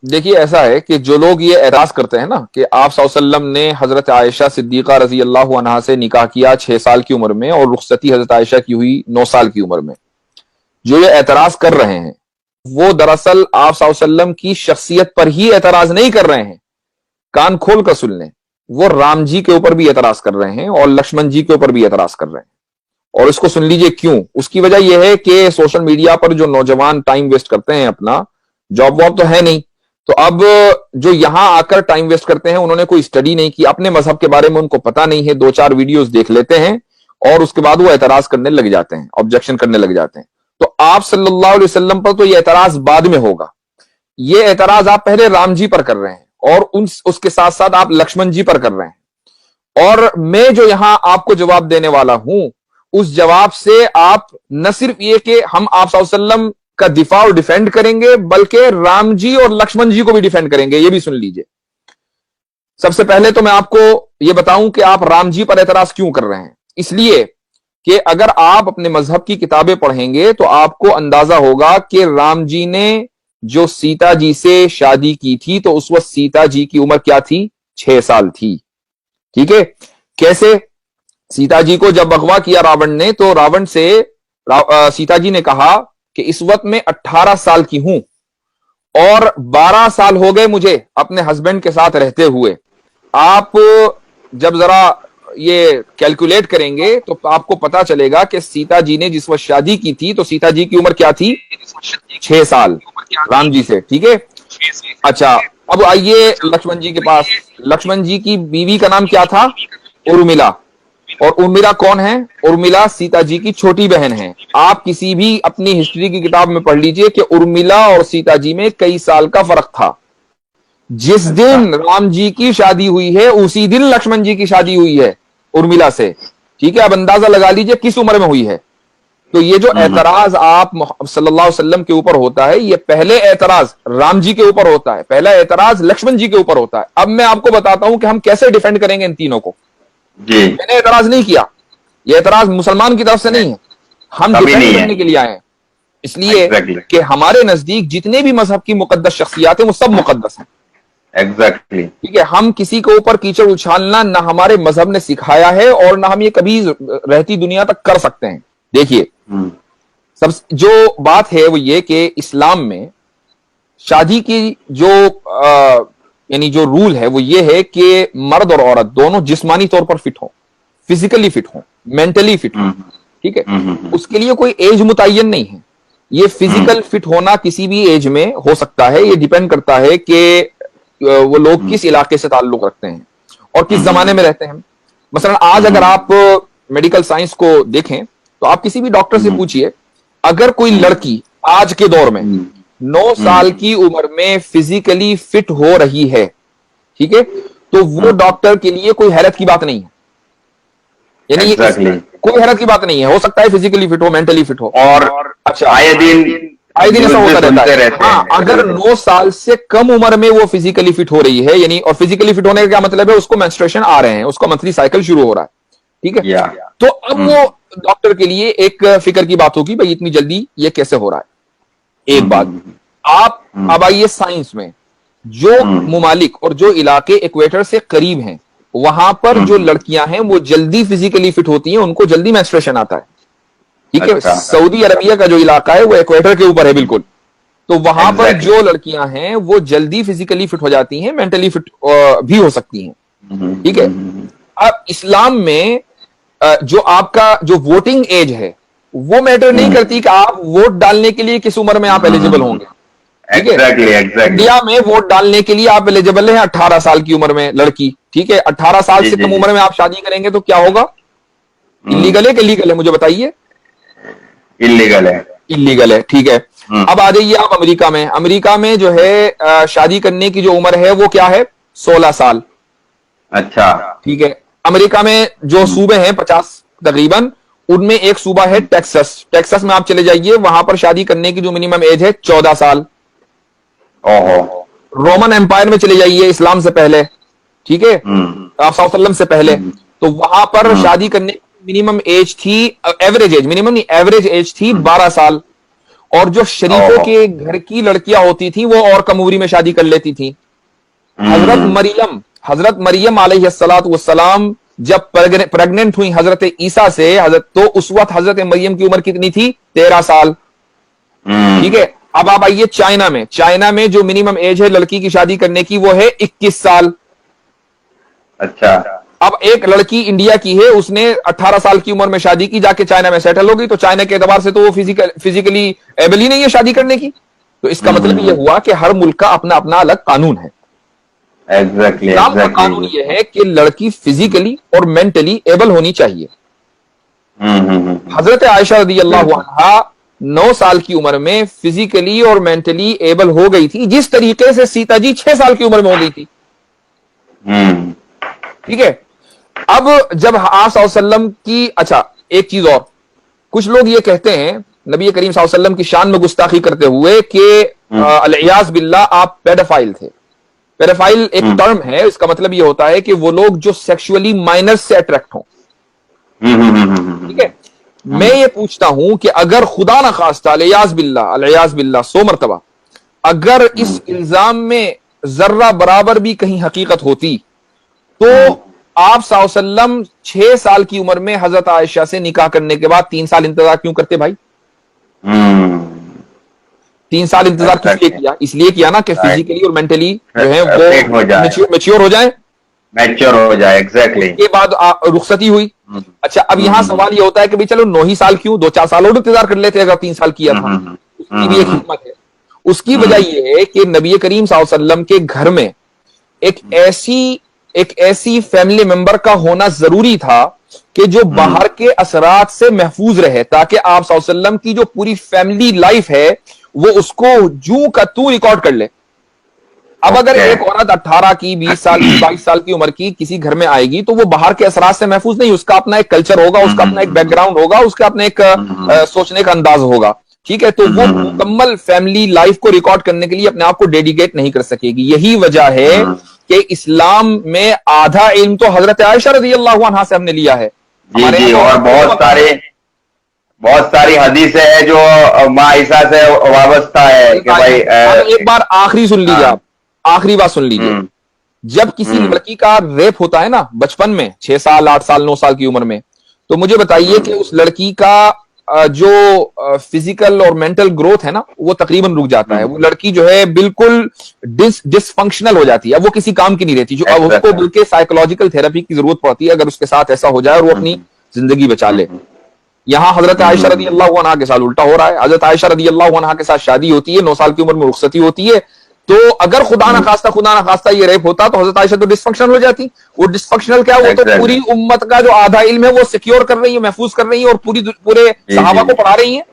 देखिए ऐसा है कि जो लोग ये एतराज करते हैं ना कि आप सल्लल्लाहु अलैहि वसल्लम ने हजरत आयशा सिद्दीका रजी अल्लाह अन्हा से निकाह किया 6 साल की उम्र में और रुखसती हजरत आयशा की हुई 9 साल की उम्र में, जो ये एतराज कर रहे हैं वो दरअसल आप सल्लल्लाहु अलैहि वसल्लम की शख्सियत पर ही एतराज नहीं कर रहे हैं। कान खोल कर सुन लें, वो राम जी के ऊपर भी एतराज कर रहे हैं और लक्ष्मण जी के ऊपर भी एतराज कर रहे हैं। और इसको सुन लीजिए क्यों। उसकी वजह यह है कि सोशल मीडिया पर जो नौजवान टाइम वेस्ट करते हैं अपना, जॉब वॉब तो है नहीं, तो अब जो यहां आकर टाइम वेस्ट करते हैं उन्होंने कोई स्टडी नहीं की, अपने मजहब के बारे में उनको पता नहीं है, 2-4 वीडियोस देख लेते हैं और उसके बाद वो एतराज करने लग जाते हैं, ऑब्जेक्शन करने लग जाते हैं। तो आप सल्लल्लाहु अलैहि वसल्लम पर तो ये एतराज बाद में होगा, ये एतराज आप पहले राम जी पर कर रहे हैं और उसके साथ साथ आप लक्ष्मण जी पर कर रहे हैं। और मैं जो यहां आपको जवाब देने वाला हूं, उस जवाब से आप न सिर्फ ये कि हम आप सल्लल्लाहु अलैहि वसल्लम का दिफा और डिफेंड करेंगे, बल्कि राम जी और लक्ष्मण जी को भी डिफेंड करेंगे। ये भी सुन लीजिए। सबसे पहले तो मैं आपको ये बताऊं कि आप राम जी पर एतराज क्यों कर रहे हैं। इसलिए कि अगर आप अपने मजहब की किताबें पढ़ेंगे तो आपको अंदाजा होगा कि राम जी ने जो सीता जी से शादी की थी तो उस वक्त सीता जी की उम्र क्या थी, 6 साल थी। ठीक है। कैसे? सीता जी को जब अगवा किया रावण ने, तो रावण से सीता जी ने कहा कि इस वक्त मैं 18 साल की हूं और 12 साल हो गए मुझे अपने हस्बैंड के साथ रहते हुए। आप जब जरा ये कैलकुलेट करेंगे तो आपको पता चलेगा कि सीता जी ने जिस वक्त शादी की थी तो सीता जी की उम्र क्या थी, 6 साल राम जी से। ठीक है। अच्छा, अब आइए लक्ष्मण जी के पास। लक्ष्मण जी की बीवी का नाम क्या था, उर्मिला। और उर्मिला कौन है? उर्मिला सीता जी की छोटी बहन है। आप किसी भी अपनी हिस्ट्री की किताब में पढ़ लीजिए कि उर्मिला और सीता जी में कई साल का फर्क था। जिस दिन राम जी की शादी हुई है उसी दिन लक्ष्मण जी की शादी हुई है उर्मिला से। ठीक है। अब अंदाजा लगा लीजिए किस उम्र में हुई है। तो ये जो एतराज आप सल्लल्लाहु अलैहि वसल्लम के ऊपर होता है, ये पहले एतराज राम जी के ऊपर होता है, पहला एतराज लक्ष्मण जी के ऊपर होता है। अब मैं आपको बताता हूं कि हम कैसे डिफेंड करेंगे इन तीनों को। जी। मैंने एतराज नहीं किया, ये एतराज मुसलमान की तरफ से नहीं है, हम डिफेंड करने के लिए आए हैं। इसलिए कि हमारे नजदीक जितने भी मजहब की मुकद्दस शख्सियात हैं वो सब मुकद्दस हैं। एग्जैक्टली। ठीक है। हम किसी के ऊपर कीचड़ उछालना ना हमारे मजहब ने सिखाया है और ना हम ये कभी रहती दुनिया तक कर सकते हैं। देखिए, सब जो बात है वो ये कि इस्लाम में शादी की जो यानी जो रूल है वो ये है कि मर्द और औरत दोनों जिस्मानी तौर पर फिट हो, फिजिकली फिट हो, मेंटली फिट हो। ठीक है। उसके लिए कोई एज मुतय्यन नहीं है। ये फिजिकल फिट होना किसी भी एज में हो सकता है। ये डिपेंड करता है कि वो लोग किस इलाके से ताल्लुक रखते हैं और किस जमाने में रहते हैं। मसलन आज अगर आप मेडिकल साइंस को देखें तो आप किसी भी डॉक्टर से पूछिए, अगर कोई लड़की आज के दौर में 9 साल की उम्र में फिजिकली फिट हो रही है, ठीक है, तो वो डॉक्टर के लिए कोई हैरत की बात नहीं है। यानी कोई हैरत की बात नहीं है। हो सकता है फिजिकली फिट हो, मेंटली फिट हो। और अच्छा, आए दिन ऐसा होता रहता है। हाँ, अगर 9 साल से कम उम्र में वो फिजिकली फिट हो रही है, यानी, और फिजिकली फिट होने का क्या मतलब है, उसको मेंस्ट्रुएशन आ रहे हैं, उसका मंथली साइकिल शुरू हो रहा है। ठीक है। तो अब वो डॉक्टर के लिए एक फिक्र की बात होगी, भाई इतनी जल्दी ये कैसे हो रहा है। एक बात। आप अब आइए साइंस में, जो मुमालिक और जो इलाके इक्वेटर से करीब हैं वहां पर जो लड़कियां हैं वो जल्दी फिजिकली फिट होती हैं, उनको जल्दी मेंस्ट्रुएशन आता है। ठीक है। सऊदी अरबिया का जो इलाका है वो इक्वेटर के ऊपर है बिल्कुल। तो वहां पर जो लड़कियां हैं वो जल्दी फिजिकली फिट हो जाती हैं, मेंटली फिट भी हो सकती हैं। ठीक है। अब इस्लाम में जो आपका जो वोटिंग एज है वो मैटर नहीं करती कि आप वोट डालने के लिए किस उम्र में आप एलिजिबल होंगे। ठीक है। इंडिया में वोट डालने के लिए आप एलिजिबल हैं 18 साल की उम्र में लड़की। ठीक है। 18 साल से कम उम्र में आप शादी करेंगे तो क्या होगा? इलीगल है कि लीगल है, मुझे बताइए। इलीगल है। इलीगल है। ठीक है। अब आ जाइए आप अमेरिका में। अमेरिका में जो है शादी करने की जो उम्र है वो क्या है? 16 साल। अच्छा। ठीक है। अमेरिका में जो सूबे हैं 50 तकरीबन, उनमें एक सूबा है टेक्सास। टेक्सास में आप चले जाइए, वहां पर शादी करने की जो मिनिमम एज है 14 साल। ओहो। रोमन एम्पायर में चले जाइए, इस्लाम से पहले, ठीक है, आप सल्लम से पहले, तो वहां पर शादी करने की मिनिमम एज थी, एवरेज एज, मिनिमम नहीं, एवरेज एज थी 12 साल। और जो शरीफों के घर की लड़कियां होती थी वो और कम उम्री में शादी कर लेती थी। हजरत मरियम अलैहिस्सलातु वस्सलाम जब प्रेग्नेंट हुई हजरत ईसा से, तो उस वक्त हजरत मरियम की उम्र कितनी थी? 13 साल। ठीक है। अब आप आइए चाइना में जो मिनिमम एज है लड़की की शादी करने की वो है 21 साल। अच्छा। अब एक लड़की इंडिया की है, उसने 18 साल की उम्र में शादी की, जाके चाइना में सेटल हो गई, तो चाइना के एतबार से तो वो फिजिकली एबल ही नहीं है शादी करने की। तो इसका मतलब यह हुआ कि हर मुल्क का अपना अपना अलग कानून है। इस्लाम का कानून यह है कि लड़की फिजिकली और मेंटली एबल होनी चाहिए। हजरत आयशा रज़ियल्लाहु अन्हा 9 साल की उम्र में फिजिकली और मेंटली एबल हो गई थी, जिस तरीके से सीता जी 6 साल की उम्र में हो गई थी। ठीक है। अब जब आप सल्लल्लाहु अलैहि वसल्लम की, अच्छा एक चीज और, कुछ लोग ये कहते हैं नबी करीम सल्लल्लाहु अलैहि वसल्लम की शान में गुस्ताखी करते हुए कि अलियास बिल्लाह आप पेडोफाइल थे। पेडोफाइल एक टर्म है, इसका मतलब ये होता है कि वो लोग जो सेक्सुअली माइनर्स से अट्रैक्ट हों। ठीक है। मैं ये पूछता हूं कि अगर खुदा ना खास्ता अलियास बिल्लाह 100 मरतबा अगर इस इल्जाम में जर्रा बराबर भी कहीं हकीकत होती, तो आप सल्लल्लाहु अलैहि वसल्लम 6 साल की उम्र में हजरत आयशा से निकाह करने के बाद 3 साल इंतजार क्यों करते भाई? 3 साल इंतजार किस लिए किया? इसलिए किया ना कि फिजिकली और मेंटली जो है वो मैच्योर हो जाए। एग्जैक्टली। के बाद रुखसती हुई। अच्छा, अब यहां सवाल ये होता है कि भाई चलो 9 ही साल क्यों, 2-4 साल और इंतजार कर लेते अगर 3 साल किया था। उसकी भी एक हिकमत है। उसकी वजह यह है कि नबी करीम सल्लल्लाहु अलैहि वसल्लम के घर में एक ऐसी फैमिली मेंबर का होना जरूरी था कि जो बाहर के असरात से महफूज रहे, ताकि आप सल्लल्लाहु अलैहि वसल्लम की जो पूरी फैमिली लाइफ है वो उसको जू का तू रिकॉर्ड कर ले। अब अगर एक औरत 18 की, 20 साल की, 22 साल की उम्र की किसी घर में आएगी तो वो बाहर के असरात से महफूज नहीं, उसका अपना एक कल्चर होगा, उसका अपना एक बैकग्राउंड होगा, उसका अपना एक सोचने का अंदाज होगा। ठीक है। तो वो मुकम्मल फैमिली लाइफ को रिकॉर्ड करने के लिए अपने आप को डेडिकेट नहीं कर सकेगी। यही वजह है कि इस्लाम में आधा इल्म तो हजरत आयशा रज़ियल्लाहु अन्हा से हमने लिया है। जी, और बहुत सारी हदीसें हैं जो माँ ईसा से वाबस्ता है कि भाई एक बार आखिरी सुन लीजिए, आप आखिरी बात सुन लीजिए। जब किसी लड़की का रेप होता है ना बचपन में, 6 साल, 8 साल, 9 साल की उम्र में, तो मुझे बताइए कि उस लड़की का जो फिजिकल और मेंटल ग्रोथ है ना वो तकरीबन रुक जाता है। वो लड़की जो है बिल्कुल डिसफंक्शनल हो जाती है, अब वो किसी काम की नहीं रहती, जो अब उसको बल्कि साइकोलॉजिकल थेरेपी की जरूरत पड़ती है अगर उसके साथ ऐसा हो जाए और वो अपनी जिंदगी बचा ले। यहां हजरत आयशा रज़ियल्लाहु अन्हा के साथ उल्टा हो रहा है। हजरत आयशा रज़ियल्लाहु अन्हा के साथ शादी होती है, 9 साल की उम्र में रुखसती होती है। तो अगर खुदा ना खास्ता ये रेप होता तो हजरत आयशा तो डिसफंक्शनल हो जाती। वो डिसफंक्शनल क्या, वो तो पूरी उम्मत का जो आधा इल्म है वो सिक्योर कर रही है, महफूज कर रही है और पूरे सहाबा को पढ़ा रही है।